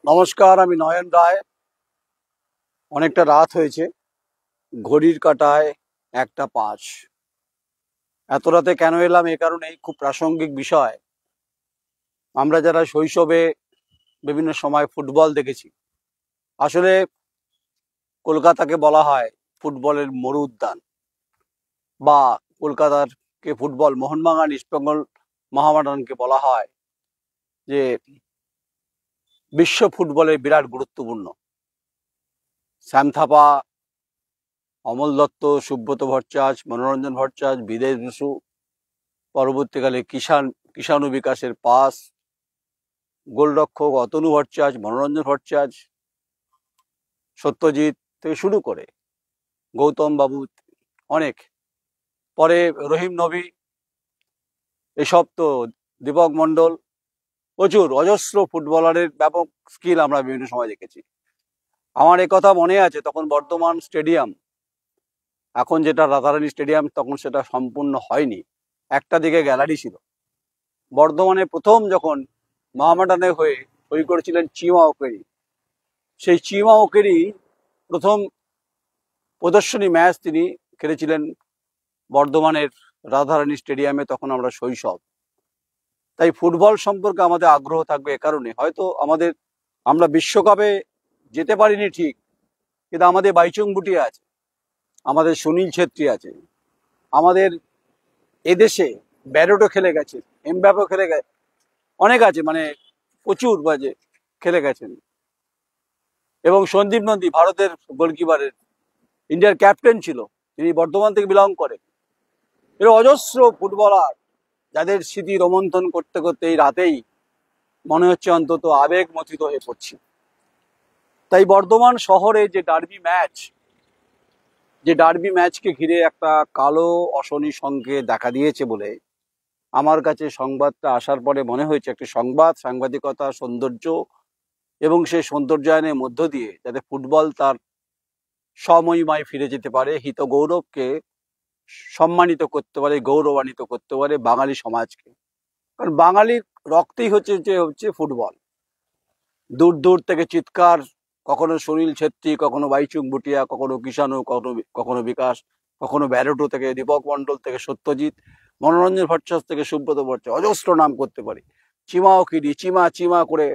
নমস্কার, আমি নয়ন রায়। অনেকটা রাত হয়েছে, ঘড়ির কাঁটায় 1টা 5। এত রাতে কেন এলাম এ কারণেই, খুব প্রাসঙ্গিক বিষয়। আমরা যারা শৈশবে বিভিন্ন সময় ফুটবল দেখেছি, আসলে কলকাতাকে বলা হয় ফুটবলের মরু উদ্যান, বা কলকাতার কে ফুটবল, মোহনবাগান, ইস্টবেঙ্গল, মোহামেডানকে বলা হয় যে বিশ্ব ফুটবলের বিরাট গুরুত্বপূর্ণ। শ্যাম থাপা, অমল দত্ত, সুব্রত ভট্টাচার্য, মনোরঞ্জন ভট্টাচার্য, বিদেশ বসু, পরবর্তীকালে কিষাণু বিকাশের পাস, গোলরক্ষক অতনু ভট্টাচার্য, মনোরঞ্জন ভট্টাচার্য, সত্যজিৎ থেকে শুরু করে গৌতম বাবু, অনেক পরে রহিম নবী, এসব তো দীপক মণ্ডল, প্রচুর অজস্র ফুটবলারের ব্যাপক স্কিল আমরা বিভিন্ন সময় দেখেছি। আমার কথা মনে আছে, তখন বর্ধমান স্টেডিয়াম, এখন যেটা রাতারানী স্টেডিয়াম, তখন সেটা সম্পূর্ণ হয়নি। একটা দিকে গ্যালারি ছিল। বর্ধমানে প্রথম যখন মোহামেডানের হয়ে সই করেছিলেন চিমা ওকেরি, সেই চিমা ওকেরি প্রথম প্রদর্শনী ম্যাচ তিনি খেলেছিলেন বর্ধমানের রাধারানী স্টেডিয়ামে। তখন আমরা শৈশব। তাই ফুটবল সম্পর্কে আমাদের আগ্রহ থাকবে এ কারণে, হয়তো আমরা বিশ্বকাপে যেতে পারিনি ঠিক, কিন্তু আমাদের বাইচুং ভুটিয়া আছে, আমাদের সুনীল ছেত্রী আছে, আমাদের এদেশে ব্যারোটো খেলে গেছে, এমবাপে খেলে গেছে, অনেক আছে, মানে প্রচুর বাজে খেলে গেছেন। এবং সন্দীপ নন্দী, ভারতের গোলকিপারের, ইন্ডিয়ার ক্যাপ্টেন ছিল, তিনি বর্ধমান থেকে বিলং করে। এর অজস্র ফুটবলার, যাদের স্মৃতি রোমন্থন করতে করতে এই রাতেই মনে হচ্ছে অন্তত আবেগ মথিত হয়ে পড়ছি। তাই বর্ধমান শহরে যে ডার্বি ম্যাচকে ঘিরে একটা কালো অশনি সংকেত দেখা দিয়েছে বলে আমার কাছে সংবাদটা আসার পরে মনে হয়েছে, একটি সাংবাদিকতা, সৌন্দর্য এবং সেই সৌন্দর্যায়নের মধ্য দিয়ে যাতে ফুটবল তার সময়মায় ফিরে যেতে পারে, হিত গৌরবকে সম্মানিত করতে পারে, গৌরবান্বিত করতে পারে বাঙালি সমাজকে। কারণ বাঙালির রক্তেই হচ্ছে ফুটবল। দূর দূর থেকে চিৎকার, কখনো সুনীল ছেত্রী, কখনো বাইচুং ভুটিয়া, কখনো কিষাণু, কখনো বিকাশ, কখনো ব্যারোটো থেকে দীপক মণ্ডল থেকে সত্যজিৎ, মনোরঞ্জন ভট্টাচার্য থেকে সুব্রত ভট্টাচার্য, অজস্র নাম করতে পারি, চিমা ওকিরি, চিমা চিমা করে।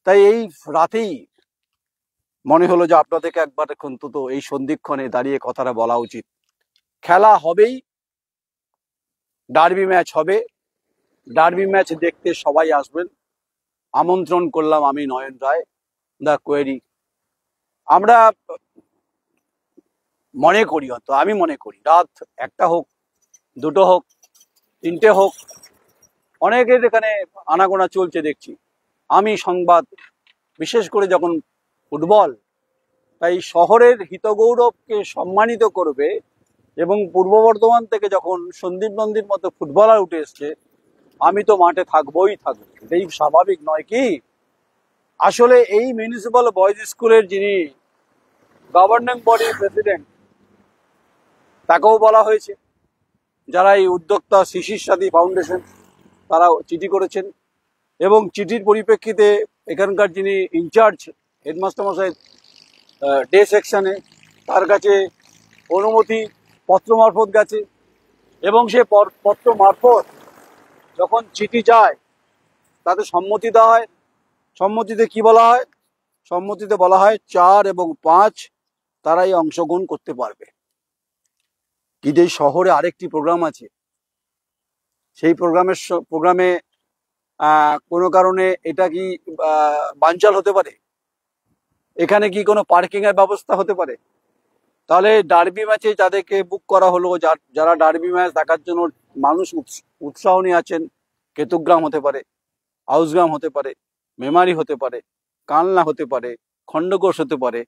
তাই এই রাতেই মনে হলো যে আপনাদেরকে একবার অন্তত এই সন্ধিক্ষণে দাঁড়িয়ে কথাটা বলা উচিত। খেলা হবেই, ডার্বি ম্যাচ হবে, ডার্বি ম্যাচ দেখতে সবাই আসবেন। আমন্ত্রণ করলাম আমি, নয়ন রায়, দ্য কোয়েরি। আমরা আমি মনে করি রাত 1টা হোক, 2টো হোক, 3টে হোক, অনেকের এখানে আনাগোনা চলছে দেখছি। আমি সংবাদ, বিশেষ করে যখন ফুটবল, তাই শহরের হিতগৌরবকে সম্মানিত করবে, এবং পূর্ব বর্ধমান থেকে যখন সন্দীপ নন্দীর মতো ফুটবলার উঠে এসছে, আমি তো মাঠে থাকবোই থাকবো, এটাই স্বাভাবিক নয় কি? আসলে এই মিউনিসিপাল বয়েজ স্কুলের যিনি গভর্নিং বডির প্রেসিডেন্ট, তাকেও বলা হয়েছে, যারা এই উদ্যোক্তা শিশির সাথী ফাউন্ডেশন, তারা চিঠি করেছেন, এবং চিঠির পরিপ্রেক্ষিতে এখানকার যিনি ইনচার্জ হেডমাস্টার মশাই ডে সেকশনে, তার কাছে অনুমতি পত্র মারফত গেছে, এবং সে পত্র মারফত যখন চিঠি যায় তাতে সম্মতি দেওয়া হয়। সম্মতিতে কি বলা হয়? সম্মতিতে বলা হয় 4 এবং 5 তারাই অংশগ্রহণ করতে পারবে। কিন্তু এই শহরে আরেকটি প্রোগ্রাম আছে, সেই প্রোগ্রামে কোনো কারণে এটা কি বানচাল হতে পারে? এখানে কি কোনো পার্কিং এর ব্যবস্থা হতে পারে? তাহলে ডার্বি ম্যাচে যাদেরকে বুক করা হলো, যারা ডার্বি ম্যাচ দেখার জন্য মানুষ উৎসাহ নিয়ে আছেন, কেতুগ্রাম হতে পারে, আউসগ্রাম হতে পারে, মেমারি হতে পারে, কালনা হতে পারে, খণ্ডঘোষ হতে পারে,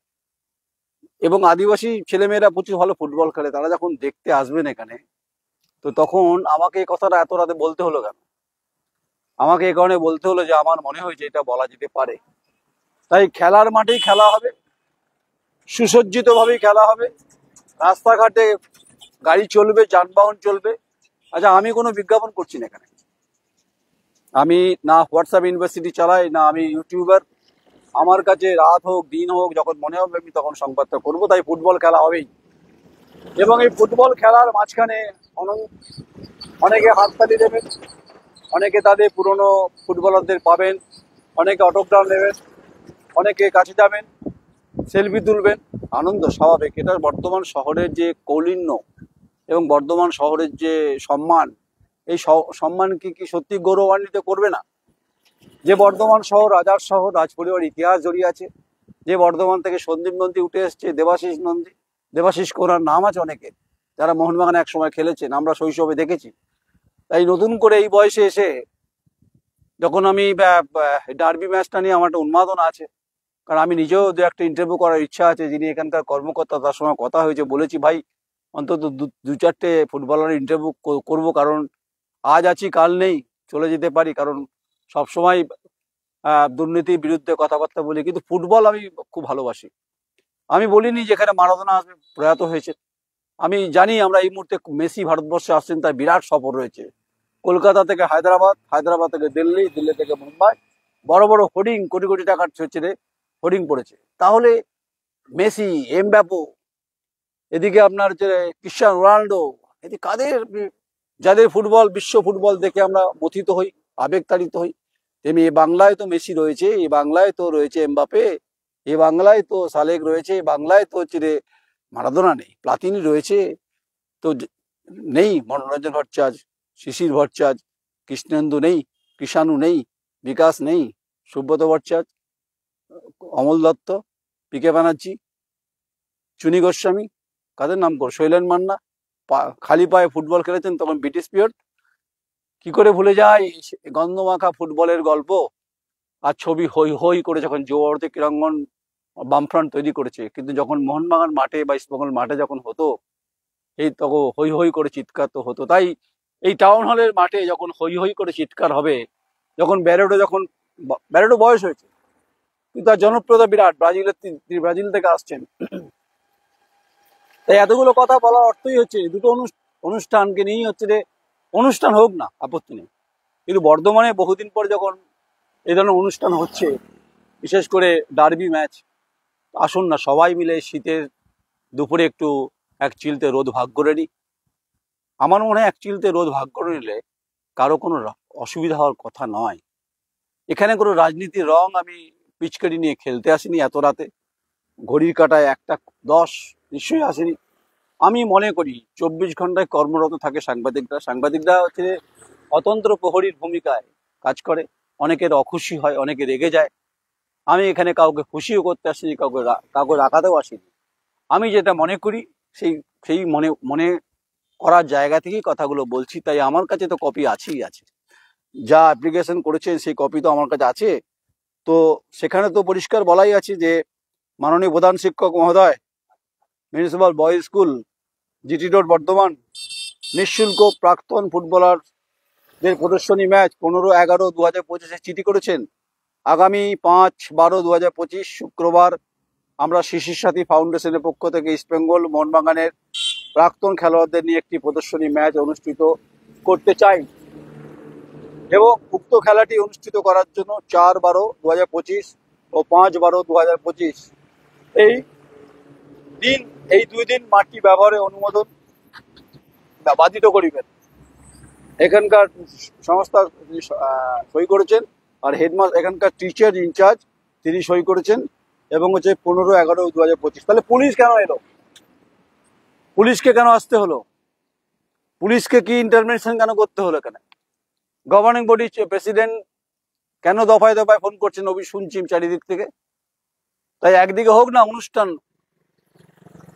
এবং আদিবাসী ছেলেমেয়েরা প্রচুর ভালো ফুটবল খেলে, তারা যখন দেখতে আসবেন এখানে, তো তখন আমাকে এই কথাটা এত রাতে বলতে হলো কেন? আমাকে এই কারণে বলতে হলো যে আমার মনে হয়েছে এটা বলা যেতে পারে। তাই খেলার মাঠেই খেলা হবে, সুসজ্জিত ভাবেই খেলা হবে, রাস্তাঘাটে গাড়ি চলবে, যানবাহন চলবে। আচ্ছা, আমি কোনো বিজ্ঞাপন করছি না এখানে, আমি না হোয়াটসঅ্যাপ ইউনিভার্সিটি চালাই, না আমি ইউটিউবার, আমার কাছে রাত হোক দিন হোক যখন মনে হবে আমি তখন সংবাদটা করবো। তাই ফুটবল খেলা হবেই, এবং এই ফুটবল খেলার মাঝখানে অনেকে হাততালি দেবেন, অনেকে তাদের পুরনো ফুটবলারদের পাবেন, অনেকে অটোগ্রাফ নেবেন, অনেকে কাছে যাবেন, সেলফি তুলবেন। আনন্দ স্বাভাবিক, এটা বর্ধমান শহরের যে কৌলিন্য এবং বর্ধমান শহরের যে সম্মান, এই সম্মানকে কি সত্যি গৌরবান্বিত করবে না? যে বর্ধমান শহর রাজার শহর, রাজপরিবার ইতিহাস জড়িয়ে আছে, যে বর্ধমান থেকে সন্দীপ নন্দী উঠে এসছে, দেবাশিস নন্দী, দেবাশিস কোরার নাম আছে অনেকের, যারা মোহনবাগানে এক সময় খেলেছেন, আমরা শৈশবে দেখেছি। তাই নতুন করে এই বয়সে এসে যখন আমি ডার্বি ম্যাচটা নিয়ে আমার একটা উন্মাদনা আছে, কারণ আমি নিজেও দু একটা ইন্টারভিউ করার ইচ্ছা আছে, যিনি এখানকার কর্মকর্তা তার সঙ্গে কথা হয়েছে, বলেছি ভাই অন্তত দু চারটে ফুটবলারের ইন্টারভিউ করব, কারণ আজ আছি কাল নেই, চলে যেতে পারি, কারণ সবসময় দুর্নীতির বিরুদ্ধে কথাবার্তা বলি, কিন্তু ফুটবল আমি খুব ভালোবাসি। আমি বলিনি যেখানে মারাদোনা আসবে, প্রয়াত হয়েছে। আমি জানি আমরা এই মুহূর্তে মেসি ভারতবর্ষে আসছেন, তার বিরাট সফর রয়েছে। কলকাতা থেকে হায়দ্রাবাদ, হায়দ্রাবাদ থেকে দিল্লি, দিল্লি থেকে মুম্বাই, বড় বড় হোর্ডিং, কোটি কোটি টাকার ছেড়ে হোর্ডিং পড়েছে। তাহলে মেসি, এমবাপ্পে, এদিকে আপনার হচ্ছে ক্রিশ্চিয়ানো রোনাল্ডো, এদিকে কাদের, যাদের ফুটবল, বিশ্ব ফুটবল দেখে আমরা মথিত হই, আবেগতাড়িত হই। তেমনি এ বাংলায় তো মেসি রয়েছে, এ বাংলায় তো রয়েছে এমবাপ্পে, এ বাংলায় তো সালেক রয়েছে, এ বাংলায় তো হচ্ছে মারাদোনা নেই, প্লাতিনি রয়েছে, তো নেই মনোরঞ্জন ভট্টাচার্য, শিশির ভট্টাচার্য, কৃষ্ণেন্দু নেই, কৃষাণু নেই, বিকাশ নেই, সুব্রত ভট্টাচার্য, অমল দত্ত, পিকে ব্যানার্জি, চুনি গোস্বামী, কাদের নাম কর, শৈলেন মান্না, খালি পায়ে ফুটবল খেলেছেন তখন ব্রিটিশ পিরিয়ড। কি করে ভুলে যায় গন্ধমাখা ফুটবলের গল্প আর ছবি, হই হই করে যখন যুবভারতী ক্রীড়াঙ্গন বামফ্রন্ট তৈরি করেছে, কিন্তু যখন মোহনবাগান মাঠে বা ইস্টবেঙ্গল মাঠে যখন হতো, এই তখন হই হই করে চিৎকার তো হতো। তাই এই টাউন হলের মাঠে যখন হই হই করে চিৎকার হবে, যখন ব্যারেটো বয়স হয়েছে, কিন্তু তার জনপ্রিয়তা বিরাট, ব্রাজিল থেকে আসছেন। তাই এতগুলো কথা বলার অর্থই হচ্ছে দুটো অনুষ্ঠানকে নিয়েই হচ্ছে যে অনুষ্ঠান হোক না, আপত্তি নেই, কিন্তু বর্ধমানে বহুদিন পর যখন এই ধরনের অনুষ্ঠান হচ্ছে, বিশেষ করে ডার্বি ম্যাচ, আসুন না সবাই মিলে শীতের দুপুরে একটু এক চিলতে রোদ ভাগ করে নিই। আমার মনে হয় এক চিলতে রোদ ভাগ করে নিলে কারো কোনো অসুবিধা হওয়ার কথা নয়। এখানে কোনো রাজনীতির রং আমি পিচকারি নিয়ে খেলতে আসিনি এত রাতে, ঘড়ির কাঁটায় 1:10 নিশ্চয়ই আসেনি। আমি মনে করি 24 ঘন্টায় কর্মরত থাকে সাংবাদিকরা হচ্ছে অতন্ত্র প্রহরীর ভূমিকায় কাজ করে, অনেকের অখুশি হয়, অনেকে রেগে যায়। আমি এখানে কাউকে খুশিও করতে আসিনি, কাউকে রাখাতেও আসিনি। আমি যেটা মনে করি সেই সেই মনে মনে করার জায়গা থেকেই কথাগুলো বলছি। তাই আমার কাছে তো কপি আছেই আছে, যা অ্যাপ্লিকেশন করেছেন সেই কপি তো আমার কাছে আছে। তো সেখানে তো পরিষ্কার বলাই আছে যে মাননীয় প্রধান শিক্ষক মহোদয়, municipal boys school, GT road Bardhaman, নিঃশুল্ক প্রাক্তন ফুটবলারদের প্রদর্শনী ম্যাচ 15/11/2025 চিঠি করেছেন। আগামী 5/12/2025 শুক্রবার আমরা শিশির সাথী ফাউন্ডেশনের পক্ষ থেকে ইস্টবেঙ্গল মোহনবাগানের প্রাক্তন খেলোয়াড়দের নিয়ে একটি প্রদর্শনী ম্যাচ অনুষ্ঠিত করতে চাই, এবং উক্ত খেলাটি অনুষ্ঠিত করার জন্য 4/12/2025 ও 5/12/2025 এই 2 দিন মাঠটি ব্যবহারে অনুমোদন বাধিত করিবেন। এখানকার সংস্থা সই করেছেন, আর হেডমাস্টার এখানকার টিচার ইনচার্জ তিনি সই করেছেন, এবং হচ্ছে 15/11/2025। তাহলে পুলিশ কেন এলো? পুলিশকে কেন আসতে হলো? পুলিশকে কি ইন্টারভেনশন কেন করতে হলো? এখানে গভর্নিং বডি প্রেসিডেন্ট কেন দফায় দফায় ফোন করছেন, শুনছি চারিদিক থেকে। তাই একদিকে হোক না অনুষ্ঠান,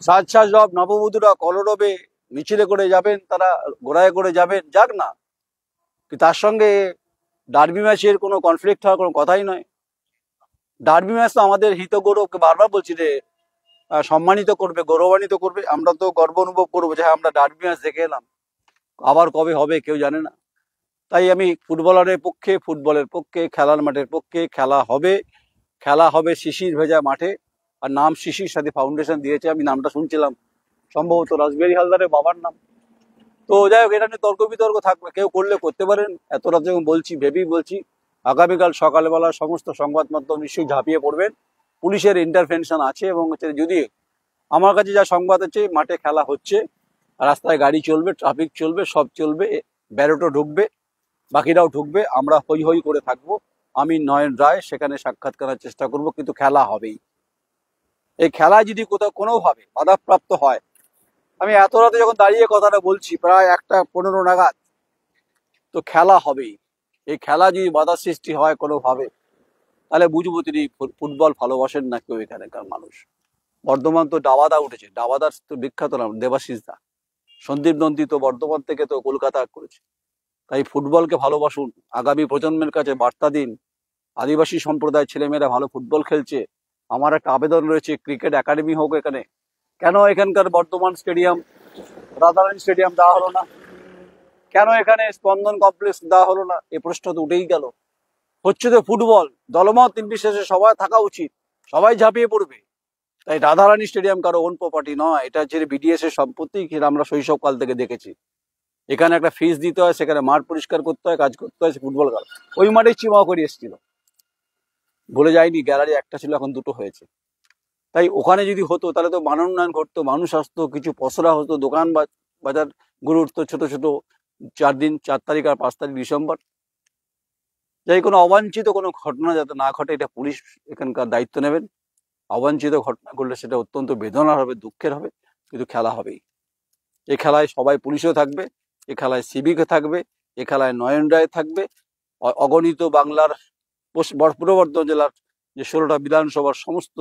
সাজ রব নববধূরা কলরবে মিছিলে করে যাবেন, তারা ঘোড়ায় করে যাবেন, যাক না, তার সঙ্গে ডার্বি ম্যাচের কোনো কনফ্লিক্ট হওয়ার কোনো কথাই নয়। ডার্বি ম্যাচ তো আমাদের হিত গৌরবকে বারবার বলছি যে সম্মানিত করবে, গৌরবান্বিত করবে। আমরা তো গর্ব অনুভব করবো যে হ্যাঁ আমরা ডার্বি ম্যাচ দেখে এলাম, আবার কবে হবে কেউ জানে না। তাই আমি ফুটবলারের পক্ষে, ফুটবলের পক্ষে, খেলার মাঠের পক্ষে। খেলা হবে শিশির ভেজা মাঠে, আর নাম শিশির সাথী ফাউন্ডেশন দিয়েছে। আমি নামটা শুনছিলাম, সম্ভবত রাসবিহারী হালদারের বাবার নাম। তো যাই হোক, এটা নিয়ে তর্ক বিতর্ক থাকবে, কেউ করলে করতে পারেন। এত রাত যখন বলছি ভেবেই বলছি, আগামীকাল সকালবেলা সমস্ত সংবাদ মাধ্যম নিশ্চয়ই ঝাঁপিয়ে পড়বেন। পুলিশের ইন্টারভেনশন আছে এবং যদি আমার কাছে যা সংবাদ আছে, মাঠে খেলা হচ্ছে, রাস্তায় গাড়ি চলবে, ট্রাফিক চলবে, সব চলবে, ব্যারোটো ঢুকবে, বাকিরাও ঢুকবে, আমরা হই হই করে থাকবো। আমি নয়ন রায় সেখানে সাক্ষাৎ করার চেষ্টা করব, কিন্তু খেলা হবেই। এই খেলায় যদি কোথাও কোনোভাবে বাধাপ্রাপ্ত হয়, আমি এত রাতে যখন দাঁড়িয়ে কথাটা বলছি প্রায় 1:15 নাগাদ, তো খেলা হবেই। এই খেলা যদি বাধা সৃষ্টি হয় কোনোভাবে, তাহলে বুঝবো তিনি ফুটবল ভালোবাসেন না কেউ এখানকার মানুষ। বর্ধমান তো ডাবাদা উঠেছে, ডাবাদার তো বিখ্যাত নাম দেবাশিস দা, সন্দীপ নন্দী তো বর্ধমান থেকে তো কলকাতা করেছে। তাই ফুটবলকে ভালোবাসুন, আগামী প্রজন্মের কাছে বার্তা দিন। আদিবাসী সম্প্রদায়ের ছেলেমেয়েরা ভালো ফুটবল খেলছে, আমার একটা আবেদন রয়েছে, ক্রিকেট একাডেমি হোক এখানে। কেন এখানকার বর্ধমান স্টেডিয়াম, রাধারানী স্টেডিয়াম দেওয়া হলো না? কেন এখানে স্পন্দন কমপ্লেক্স দেওয়া হলো না? এই প্রশ্ন তো উঠেই গেল। হচ্ছে তো ফুটবল, দলমত নির্বিশেষে সবাই থাকা উচিত, সবাই ঝাঁপিয়ে পড়বে। তাই রাধারানী স্টেডিয়াম কারো ওন প্রপার্টি নয়, এটা হচ্ছে বিডিএস এর সম্পত্তি, যেটা আমরা শৈশবকাল থেকে দেখেছি। এখানে একটা ফিস দিতে হয়, সেখানে মাঠ পরিষ্কার করতে হয়, কাজ করতে হয়, ফুটবল খেলা। ওই মাঠেই চিমাও করে এসেছিল, ভুলে যায়নি। গ্যালারি একটা ছিল, এখন দুটো হয়েছে। তাই ওখানে যদি হতো তাহলে তো মানোন্নয়ন ঘটতো, মানুষ আসতো, কিছু পসরা হতো, দোকান বাজার গড়ে উঠতো ছোট ছোট। 4 তারিখ আর 5 তারিখ ডিসেম্বর, যাই কোনো অবাঞ্ছিত কোনো ঘটনা যাতে না ঘটে, এটা পুলিশ এখানকার দায়িত্ব নেবেন। অবাঞ্ছিত ঘটনা ঘটলে সেটা অত্যন্ত বেদনার হবে, দুঃখের হবে, কিন্তু খেলা হবেই। এই খেলায় সবাই পুলিশও থাকবে, এ খেলায় সিভিকও থাকবে, এ খেলায় নয়ন রায় থাকবে, অগণিত বাংলার পূর্ব বর্ধমান জেলার যে 16টা বিধানসভার সমস্ত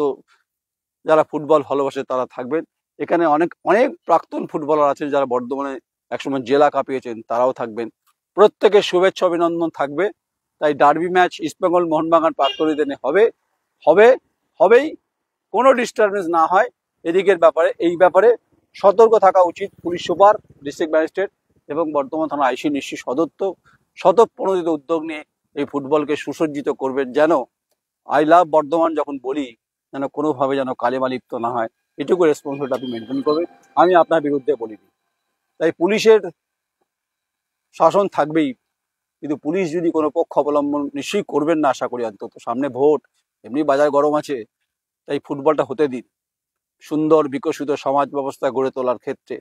যারা ফুটবল ভালোবাসে তারা থাকবেন। এখানে অনেক অনেক প্রাক্তন ফুটবলার আছেন যারা বর্ধমানে একসময় জেলা কাঁপিয়েছেন, তারাও থাকবেন। প্রত্যেকের শুভেচ্ছা অভিনন্দন থাকবে। তাই ডার্বি ম্যাচ ইস্টবেঙ্গল মোহনবাগান প্রাক্তনীদের হবে, হবে, হবেই। কোনো ডিস্টারবেন্স না হয় এদিকের ব্যাপারে, এই ব্যাপারে সতর্ক থাকা উচিত পুলিশ সুপার, ডিস্ট্রিক্ট ম্যাজিস্ট্রেট এবং বর্ধমান থানা আইসি নিশ্চয়ই স্বতঃপ্রণোদিত উদ্যোগ নিয়ে এই ফুটবলকে সুসজ্জিত করবেন, যেন আই লাভ বর্ধমান যখন বলি, যেন কোনোভাবে যেন কালেমা লিপ্ত না হয়, এটুকু রেসপন্সিবিলিটি আপনি মেনটেন করবেন। আমি আপনার বিরুদ্ধে বলিনি। তাই পুলিশের শাসন থাকবেই, কিন্তু পুলিশ যদি কোনো পক্ষ অবলম্বন নিশ্চয়ই করবেন না, আশা করি। অন্তত সামনে ভোট, এমনি বাজার গরম আছে, তাই ফুটবলটা হতে দিন। সুন্দর বিকশিত সমাজ ব্যবস্থা গড়ে তোলার ক্ষেত্রে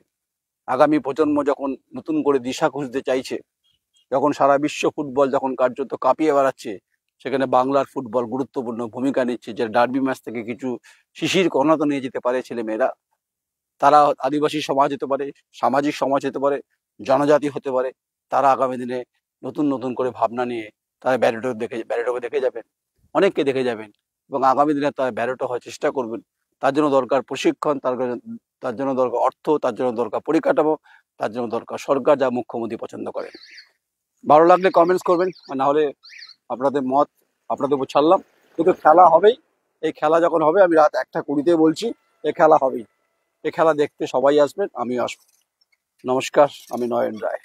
আগামী প্রজন্ম যখন নতুন করে দিশা খুঁজতে চাইছে, যখন সারা বিশ্ব ফুটবল যখন কার্যত কাঁপিয়ে বেড়াচ্ছে, সেখানে বাংলার ফুটবল গুরুত্বপূর্ণ ভূমিকা নিচ্ছে। যে ডার্বি ম্যাচ থেকে কিছু শিশির কণা তো নিয়ে যেতে পারে ছেলেমেয়েরা, তারা আদিবাসী সমাজ হতে পারে, সামাজিক সমাজ হতে পারে, জনজাতি হতে পারে। তারা আগামী দিনে নতুন নতুন করে ভাবনা নিয়ে তারা ব্যারেটোকে দেখে যাবেন, অনেককে দেখে যাবেন, এবং আগামী দিনে তারা ব্যারেটো হওয়ার চেষ্টা করবেন। তার জন্য দরকার প্রশিক্ষণ, তার জন্য দরকার অর্থ, তার জন্য দরকার পরিকাঠামো, তার জন্য দরকার সরকার, যা মুখ্যমন্ত্রী পছন্দ করেন। ভালো লাগলে কমেন্টস করবেন, আর না হলে আপনাদের মত আপনাদের উপর ছাড়লাম। কিন্তু খেলা হবেই। এই খেলা যখন হবে, আমি রাত 1:20 বলছি, এই খেলা হবেই। এই খেলা দেখতে সবাই আসবেন, আমিও আসবো। নমস্কার, আমি নয়ন রায়।